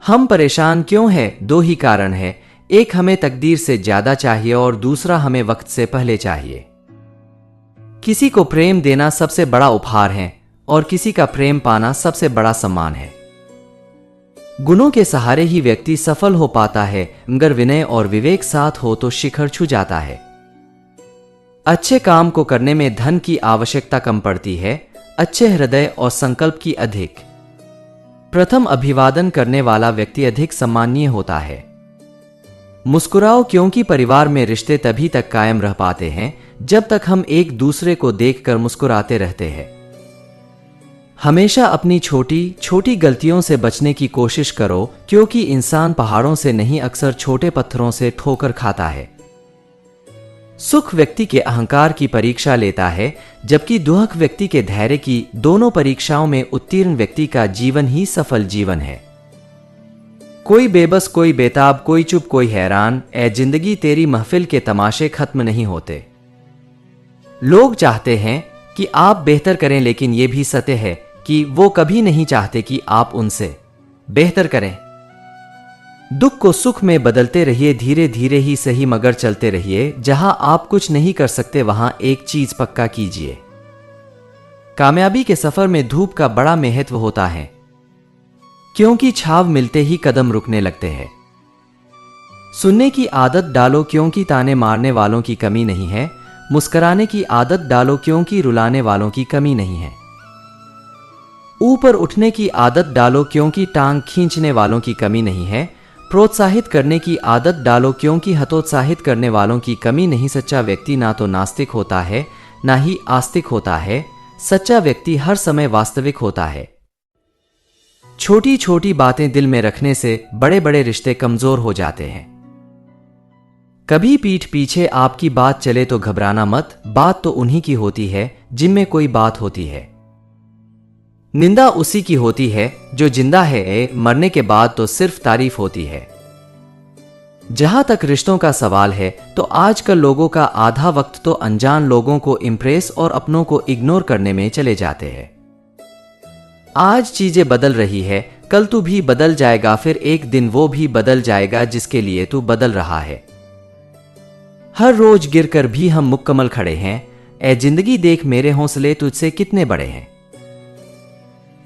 हम परेशान क्यों हैं? दो ही कारण है। एक, हमें तकदीर से ज्यादा चाहिए और दूसरा, हमें वक्त से पहले चाहिए। किसी को प्रेम देना सबसे बड़ा उपहार है और किसी का प्रेम पाना सबसे बड़ा सम्मान है। गुणों के सहारे ही व्यक्ति सफल हो पाता है, मगर विनय और विवेक साथ हो तो शिखर छू जाता है। अच्छे काम को करने में धन की आवश्यकता कम पड़ती है, अच्छे हृदय और संकल्प की अधिक। प्रथम अभिवादन करने वाला व्यक्ति अधिक सम्मानीय होता है। मुस्कुराओ, क्योंकि परिवार में रिश्ते तभी तक कायम रह पाते हैं जब तक हम एक दूसरे को देखकर मुस्कुराते रहते हैं। हमेशा अपनी छोटी छोटी गलतियों से बचने की कोशिश करो, क्योंकि इंसान पहाड़ों से नहीं, अक्सर छोटे पत्थरों से ठोकर खाता है। सुख व्यक्ति के अहंकार की परीक्षा लेता है, जबकि दुख व्यक्ति के धैर्य की। दोनों परीक्षाओं में उत्तीर्ण व्यक्ति का जीवन ही सफल जीवन है। कोई बेबस, कोई बेताब, कोई चुप, कोई हैरान। ए जिंदगी, तेरी महफिल के तमाशे खत्म नहीं होते। लोग चाहते हैं कि आप बेहतर करें, लेकिन यह भी सत्य है कि वो कभी नहीं चाहते कि आप उनसे बेहतर करें। दुख को सुख में बदलते रहिए, धीरे धीरे ही सही, मगर चलते रहिए। जहां आप कुछ नहीं कर सकते वहां एक चीज पक्का कीजिए। कामयाबी के सफर में धूप का बड़ा महत्व होता है, क्योंकि छाव मिलते ही कदम रुकने लगते हैं। सुनने की आदत डालो, क्योंकि ताने मारने वालों की कमी नहीं है। मुस्कुराने की आदत डालो, क्योंकि रुलाने वालों की कमी नहीं है। ऊपर उठने की आदत डालो, क्योंकि टांग खींचने वालों की कमी नहीं है। प्रोत्साहित करने की आदत डालो, क्योंकि हतोत्साहित करने वालों की कमी नहीं। सच्चा व्यक्ति ना तो नास्तिक होता है, ना ही आस्तिक होता है। सच्चा व्यक्ति हर समय वास्तविक होता है। छोटी छोटी बातें दिल में रखने से बड़े बड़े रिश्ते कमजोर हो जाते हैं। कभी पीठ पीछे आपकी बात चले तो घबराना मत, बात तो उन्हीं की होती है जिनमें कोई बात होती है। निंदा उसी की होती है जो जिंदा है, मरने के बाद तो सिर्फ तारीफ होती है। जहां तक रिश्तों का सवाल है तो आजकल लोगों का आधा वक्त तो अनजान लोगों को इम्प्रेस और अपनों को इग्नोर करने में चले जाते हैं। आज चीजें बदल रही है, कल तू भी बदल जाएगा, फिर एक दिन वो भी बदल जाएगा जिसके लिए तू बदल रहा है। हर रोज गिरकर भी हम मुकम्मल खड़े हैं। ए जिंदगी देख, मेरे हौसले तुझसे कितने बड़े हैं।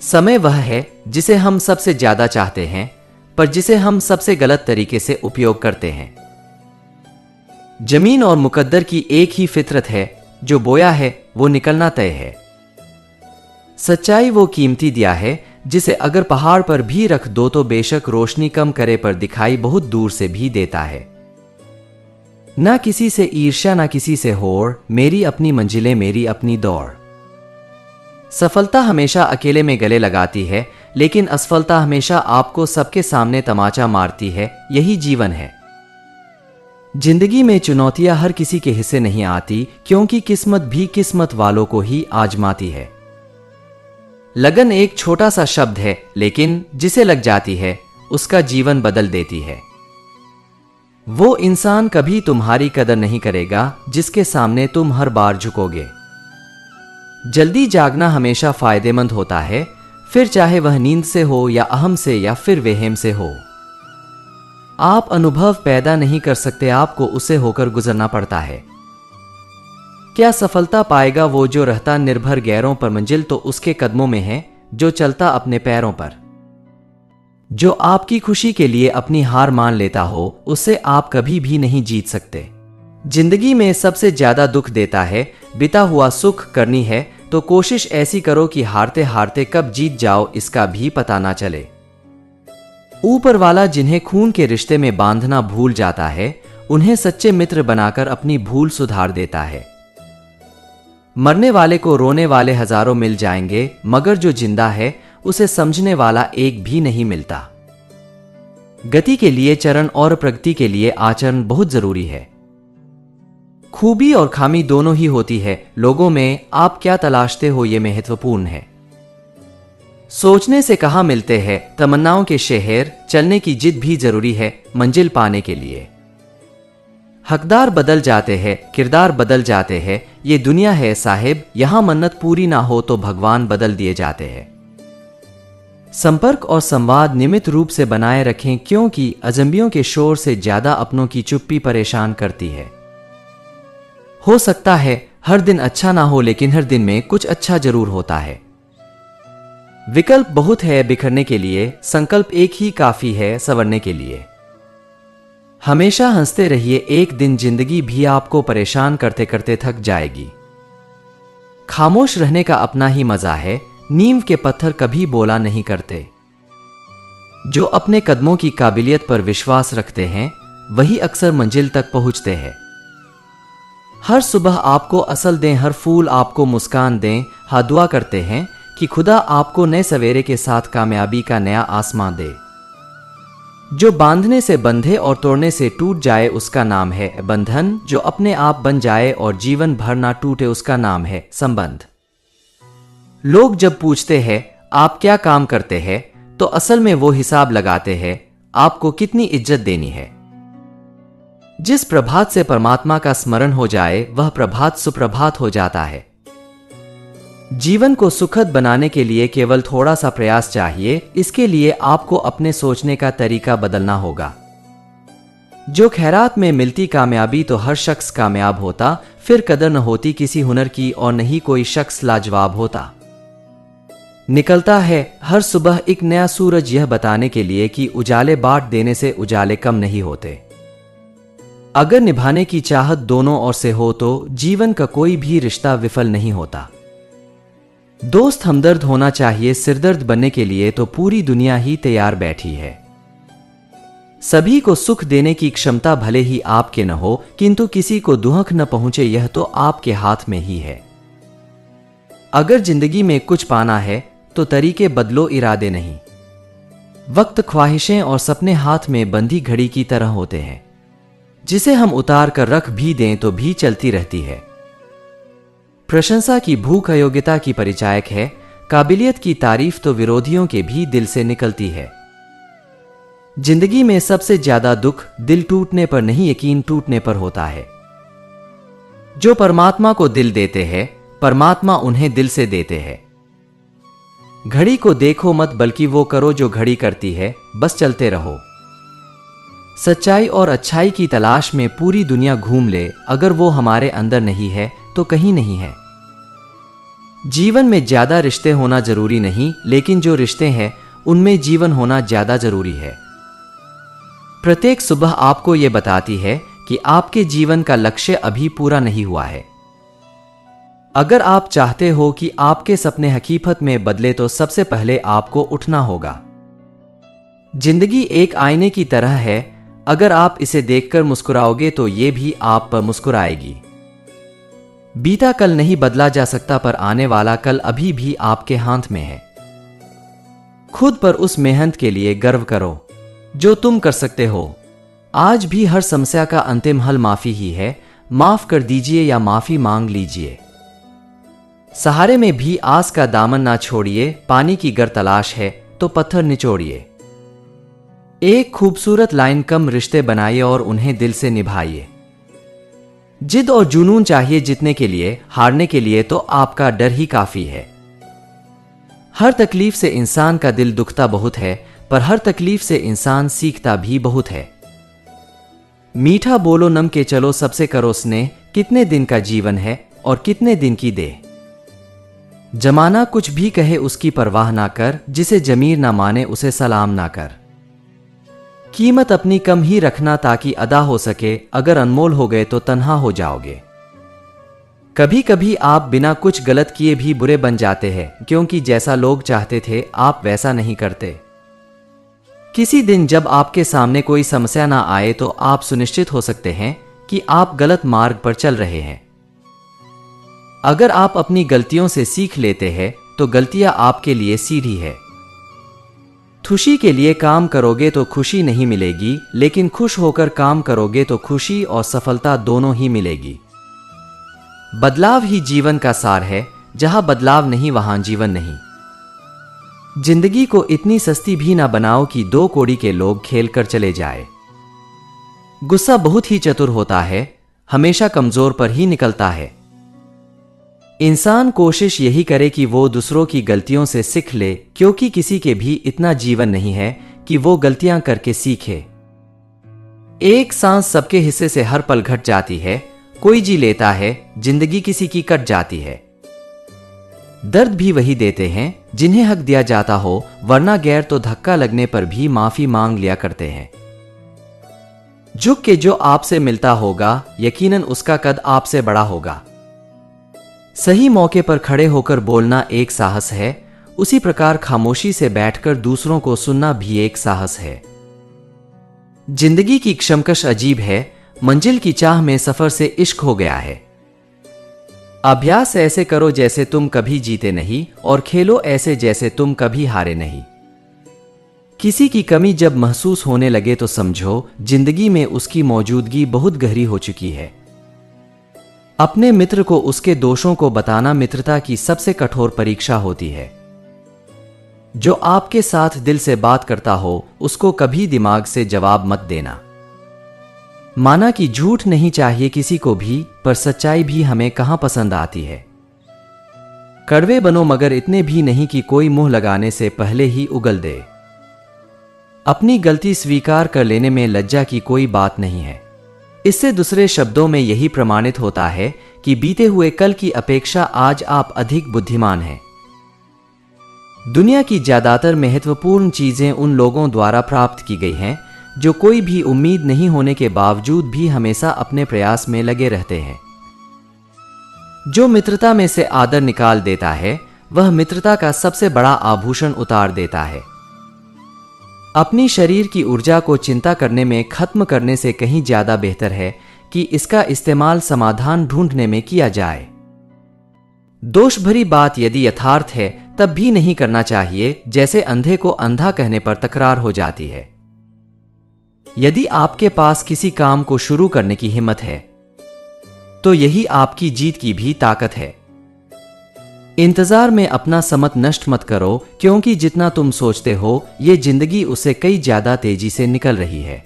समय वह है जिसे हम सबसे ज्यादा चाहते हैं, पर जिसे हम सबसे गलत तरीके से उपयोग करते हैं। जमीन और मुकद्दर की एक ही फितरत है, जो बोया है वो निकलना तय है। सच्चाई वो कीमती दिया है जिसे अगर पहाड़ पर भी रख दो तो बेशक रोशनी कम करे, पर दिखाई बहुत दूर से भी देता है। ना किसी से ईर्ष्या, ना किसी से होड़, मेरी अपनी मंजिलें, मेरी अपनी दौड़। सफलता हमेशा अकेले में गले लगाती है, लेकिन असफलता हमेशा आपको सबके सामने तमाचा मारती है। यही जीवन है। जिंदगी में चुनौतियां हर किसी के हिस्से नहीं आती, क्योंकि किस्मत भी किस्मत वालों को ही आजमाती है। लगन एक छोटा सा शब्द है, लेकिन जिसे लग जाती है उसका जीवन बदल देती है। वो इंसान कभी तुम्हारी कदर नहीं करेगा जिसके सामने तुम हर बार झुकोगे। जल्दी जागना हमेशा फायदेमंद होता है, फिर चाहे वह नींद से हो या अहम से या फिर वहम से हो। आप अनुभव पैदा नहीं कर सकते, आपको उसे होकर गुजरना पड़ता है। क्या सफलता पाएगा वो जो रहता निर्भर गैरों पर? मंजिल तो उसके कदमों में है जो चलता अपने पैरों पर। जो आपकी खुशी के लिए अपनी हार मान लेता हो, उससे आप कभी भी नहीं जीत सकते। जिंदगी में सबसे ज्यादा दुख देता है बीता हुआ सुख। करनी है तो कोशिश ऐसी करो कि हारते हारते कब जीत जाओ इसका भी पता ना चले। ऊपर वाला जिन्हें खून के रिश्ते में बांधना भूल जाता है, उन्हें सच्चे मित्र बनाकर अपनी भूल सुधार देता है। मरने वाले को रोने वाले हजारों मिल जाएंगे, मगर जो जिंदा है उसे समझने वाला एक भी नहीं मिलता। गति के लिए चरण और प्रगति के लिए आचरण बहुत जरूरी है। खूबी और खामी दोनों ही होती है। लोगों में आप क्या तलाशते हो ये महत्वपूर्ण है। सोचने से कहाँ मिलते हैं तमन्नाओं के शहर, चलने की जिद भी जरूरी है मंजिल पाने के लिए। हकदार बदल जाते हैं, किरदार बदल जाते हैं, ये दुनिया है साहिब, यहां मन्नत पूरी ना हो तो भगवान बदल दिए जाते हैं। संपर्क और संवाद नियमित रूप से बनाए रखें, क्योंकि अजंबियों के शोर से ज्यादा अपनों की चुप्पी परेशान करती है। हो सकता है हर दिन अच्छा ना हो, लेकिन हर दिन में कुछ अच्छा जरूर होता है। विकल्प बहुत है बिखरने के लिए, संकल्प एक ही काफी है संवरने के लिए। हमेशा हंसते रहिए, एक दिन जिंदगी भी आपको परेशान करते करते थक जाएगी। खामोश रहने का अपना ही मजा है, नींव के पत्थर कभी बोला नहीं करते। जो अपने कदमों की काबिलियत पर विश्वास रखते हैं वही अक्सर मंजिल तक पहुंचते हैं। हर सुबह आपको असल दें, हर फूल आपको मुस्कान दें। हाँ, दुआ करते हैं कि खुदा आपको नए सवेरे के साथ कामयाबी का नया आसमां दे। जो बांधने से बंधे और तोड़ने से टूट जाए उसका नाम है बंधन। जो अपने आप बन जाए और जीवन भर ना टूटे उसका नाम है संबंध। लोग जब पूछते हैं आप क्या काम करते हैं, तो असल में वो हिसाब लगाते हैं आपको कितनी इज्जत देनी है। जिस प्रभात से परमात्मा का स्मरण हो जाए वह प्रभात सुप्रभात हो जाता है। जीवन को सुखद बनाने के लिए केवल थोड़ा सा प्रयास चाहिए। इसके लिए आपको अपने सोचने का तरीका बदलना होगा। जो खैरात में मिलती कामयाबी तो हर शख्स कामयाब होता, फिर कदर न होती किसी हुनर की और नहीं कोई शख्स लाजवाब होता। निकलता है हर सुबह एक नया सूरज, यह बताने के लिए कि उजाले बांट देने से उजाले कम नहीं होते। अगर निभाने की चाहत दोनों ओर से हो तो जीवन का कोई भी रिश्ता विफल नहीं होता। दोस्त हमदर्द होना चाहिए, सिरदर्द बनने के लिए तो पूरी दुनिया ही तैयार बैठी है। सभी को सुख देने की क्षमता भले ही आपके न हो, किंतु किसी को दुख न पहुंचे यह तो आपके हाथ में ही है। अगर जिंदगी में कुछ पाना है तो तरीके बदलो, इरादे नहीं। वक्त, ख्वाहिशें और सपने हाथ में बंधी घड़ी की तरह होते हैं, जिसे हम उतार कर रख भी दें तो भी चलती रहती है। प्रशंसा की भूख अयोग्यता की परिचायक है, काबिलियत की तारीफ तो विरोधियों के भी दिल से निकलती है। जिंदगी में सबसे ज्यादा दुख दिल टूटने पर नहीं, यकीन टूटने पर होता है। जो परमात्मा को दिल देते हैं परमात्मा उन्हें दिल से देते हैं। घड़ी को देखो मत, बल्कि वो करो जो घड़ी करती है, बस चलते रहो। सच्चाई और अच्छाई की तलाश में पूरी दुनिया घूम ले, अगर वो हमारे अंदर नहीं है तो कहीं नहीं है। जीवन में ज्यादा रिश्ते होना जरूरी नहीं, लेकिन जो रिश्ते हैं उनमें जीवन होना ज्यादा जरूरी है। प्रत्येक सुबह आपको यह बताती है कि आपके जीवन का लक्ष्य अभी पूरा नहीं हुआ है। अगर आप चाहते हो कि आपके सपने हकीकत में बदले तो सबसे पहले आपको उठना होगा। जिंदगी एक आईने की तरह है, अगर आप इसे देखकर मुस्कुराओगे तो ये भी आप पर मुस्कुराएगी। बीता कल नहीं बदला जा सकता, पर आने वाला कल अभी भी आपके हाथ में है। खुद पर उस मेहनत के लिए गर्व करो जो तुम कर सकते हो। आज भी हर समस्या का अंतिम हल माफी ही है। माफ कर दीजिए या माफी मांग लीजिए। सहारे में भी आस का दामन ना छोड़िए, पानी की गर तलाश है तो पत्थर निचोड़िए। एक खूबसूरत लाइन, कम रिश्ते बनाइए और उन्हें दिल से निभाइए। जिद और जुनून चाहिए जीतने के लिए, हारने के लिए तो आपका डर ही काफी है। हर तकलीफ से इंसान का दिल दुखता बहुत है, पर हर तकलीफ से इंसान सीखता भी बहुत है। मीठा बोलो नम के चलो, सबसे करो स्नेह। कितने दिन का जीवन है और कितने दिन की देह। जमाना कुछ भी कहे उसकी परवाह ना कर, जिसे जमीर ना माने उसे सलाम ना कर। कीमत अपनी कम ही रखना ताकि अदा हो सके, अगर अनमोल हो गए तो तन्हा हो जाओगे। कभी कभी आप बिना कुछ गलत किए भी बुरे बन जाते हैं, क्योंकि जैसा लोग चाहते थे आप वैसा नहीं करते। किसी दिन जब आपके सामने कोई समस्या ना आए तो आप सुनिश्चित हो सकते हैं कि आप गलत मार्ग पर चल रहे हैं। अगर आप अपनी गलतियों से सीख लेते हैं तो गलतियां आपके लिए सीढ़ी है। खुशी के लिए काम करोगे तो खुशी नहीं मिलेगी, लेकिन खुश होकर काम करोगे तो खुशी और सफलता दोनों ही मिलेगी। बदलाव ही जीवन का सार है, जहां बदलाव नहीं वहां जीवन नहीं। जिंदगी को इतनी सस्ती भी ना बनाओ कि 2 कौड़ी के लोग खेल कर चले जाए। गुस्सा बहुत ही चतुर होता है, हमेशा कमजोर पर ही निकलता है। इंसान कोशिश यही करे कि वो दूसरों की गलतियों से सीख ले, क्योंकि किसी के भी इतना जीवन नहीं है कि वो गलतियां करके सीखे। एक सांस सबके हिस्से से हर पल घट जाती है, कोई जी लेता है, जिंदगी किसी की कट जाती है। दर्द भी वही देते हैं जिन्हें हक दिया जाता हो, वरना गैर तो धक्का लगने पर भी माफी मांग लिया करते हैं। झुक के जो आपसे मिलता होगा, यकीनन उसका कद आपसे बड़ा होगा। सही मौके पर खड़े होकर बोलना एक साहस है, उसी प्रकार खामोशी से बैठकर दूसरों को सुनना भी एक साहस है। जिंदगी की क्षमकश अजीब है, मंजिल की चाह में सफर से इश्क हो गया है। अभ्यास ऐसे करो जैसे तुम कभी जीते नहीं, और खेलो ऐसे जैसे तुम कभी हारे नहीं। किसी की कमी जब महसूस होने लगे तो समझो जिंदगी में उसकी मौजूदगी बहुत गहरी हो चुकी है। अपने मित्र को उसके दोषों को बताना मित्रता की सबसे कठोर परीक्षा होती है। जो आपके साथ दिल से बात करता हो, उसको कभी दिमाग से जवाब मत देना। माना कि झूठ नहीं चाहिए किसी को भी, पर सच्चाई भी हमें कहां पसंद आती है। कड़वे बनो मगर इतने भी नहीं कि कोई मुंह लगाने से पहले ही उगल दे। अपनी गलती स्वीकार कर लेने में लज्जा की कोई बात नहीं है। इससे दूसरे शब्दों में यही प्रमाणित होता है कि बीते हुए कल की अपेक्षा आज आप अधिक बुद्धिमान हैं। दुनिया की ज्यादातर महत्वपूर्ण चीजें उन लोगों द्वारा प्राप्त की गई हैं जो कोई भी उम्मीद नहीं होने के बावजूद भी हमेशा अपने प्रयास में लगे रहते हैं। जो मित्रता में से आदर निकाल देता है, वह मित्रता का सबसे बड़ा आभूषण उतार देता है। अपनी शरीर की ऊर्जा को चिंता करने में खत्म करने से कहीं ज्यादा बेहतर है कि इसका इस्तेमाल समाधान ढूंढने में किया जाए। दोष भरी बात यदि यथार्थ है तब भी नहीं करना चाहिए, जैसे अंधे को अंधा कहने पर तकरार हो जाती है। यदि आपके पास किसी काम को शुरू करने की हिम्मत है तो यही आपकी जीत की भी ताकत है। इंतजार में अपना समय नष्ट मत करो, क्योंकि जितना तुम सोचते हो ये जिंदगी उससे कई ज्यादा तेजी से निकल रही है।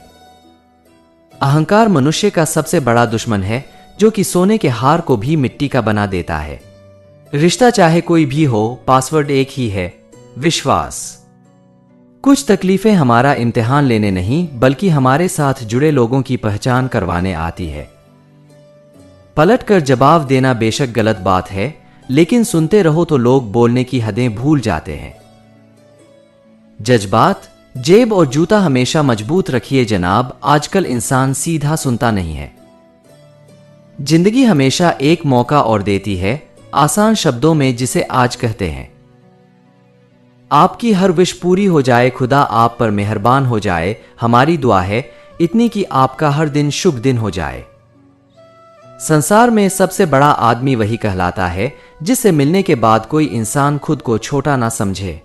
अहंकार मनुष्य का सबसे बड़ा दुश्मन है, जो कि सोने के हार को भी मिट्टी का बना देता है। रिश्ता चाहे कोई भी हो, पासवर्ड एक ही है, विश्वास। कुछ तकलीफें हमारा इम्तिहान लेने नहीं बल्कि हमारे साथ जुड़े लोगों की पहचान करवाने आती है। पलट कर जवाब देना बेशक गलत बात है, लेकिन सुनते रहो तो लोग बोलने की हदें भूल जाते हैं। जज्बात, जेब और जूता हमेशा मजबूत रखिए जनाब, आजकल इंसान सीधा सुनता नहीं है। जिंदगी हमेशा एक मौका और देती है, आसान शब्दों में जिसे आज कहते हैं। आपकी हर विश पूरी हो जाए, खुदा आप पर मेहरबान हो जाए, हमारी दुआ है इतनी कि आपका हर दिन शुभ दिन हो जाए। संसार में सबसे बड़ा आदमी वही कहलाता है जिससे मिलने के बाद कोई इंसान खुद को छोटा ना समझे।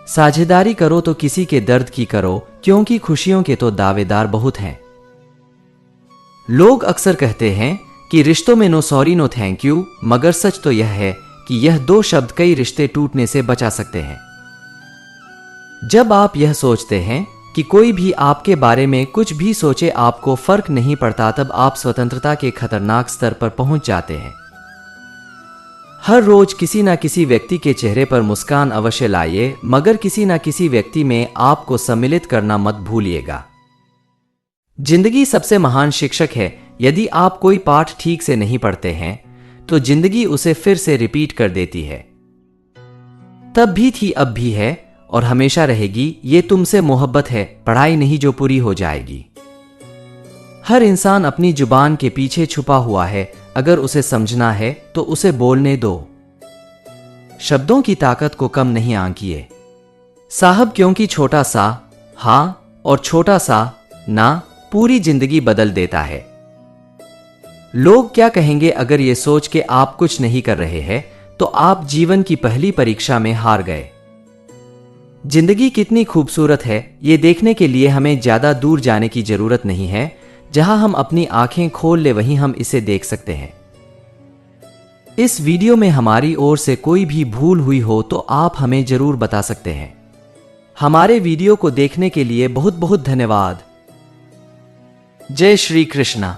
साझेदारी करो तो किसी के दर्द की करो, क्योंकि खुशियों के तो दावेदार बहुत हैं। लोग अक्सर कहते हैं कि रिश्तों में no sorry no thank you, मगर सच तो यह है कि यह दो शब्द कई रिश्ते टूटने से बचा सकते हैं। जब आप यह सोचते हैं कि कोई भी आपके बारे में कुछ भी सोचे आपको फर्क नहीं पड़ता, तब आप स्वतंत्रता के खतरनाक स्तर पर पहुंच जाते हैं। हर रोज किसी ना किसी व्यक्ति के चेहरे पर मुस्कान अवश्य लाइए, मगर किसी ना किसी व्यक्ति में आपको सम्मिलित करना मत भूलिएगा। जिंदगी सबसे महान शिक्षक है। यदि आप कोई पाठ ठीक से नहीं पढ़ते हैं तो जिंदगी उसे फिर से रिपीट कर देती है। तब भी थी, अब भी है और हमेशा रहेगी। ये तुमसे मोहब्बत है, पढ़ाई नहीं जो पूरी हो जाएगी। हर इंसान अपनी जुबान के पीछे छुपा हुआ है, अगर उसे समझना है तो उसे बोलने दो। शब्दों की ताकत को कम नहीं आंकिए साहब, क्योंकि छोटा सा हां और छोटा सा ना पूरी जिंदगी बदल देता है। लोग क्या कहेंगे अगर ये सोच के आप कुछ नहीं कर रहे हैं तो आप जीवन की पहली परीक्षा में हार गए। जिंदगी कितनी खूबसूरत है, ये देखने के लिए हमें ज्यादा दूर जाने की जरूरत नहीं है। जहां हम अपनी आंखें खोल ले वहीं हम इसे देख सकते हैं। इस वीडियो में हमारी ओर से कोई भी भूल हुई हो तो आप हमें जरूर बता सकते हैं। हमारे वीडियो को देखने के लिए बहुत बहुत धन्यवाद। जय श्री कृष्णा।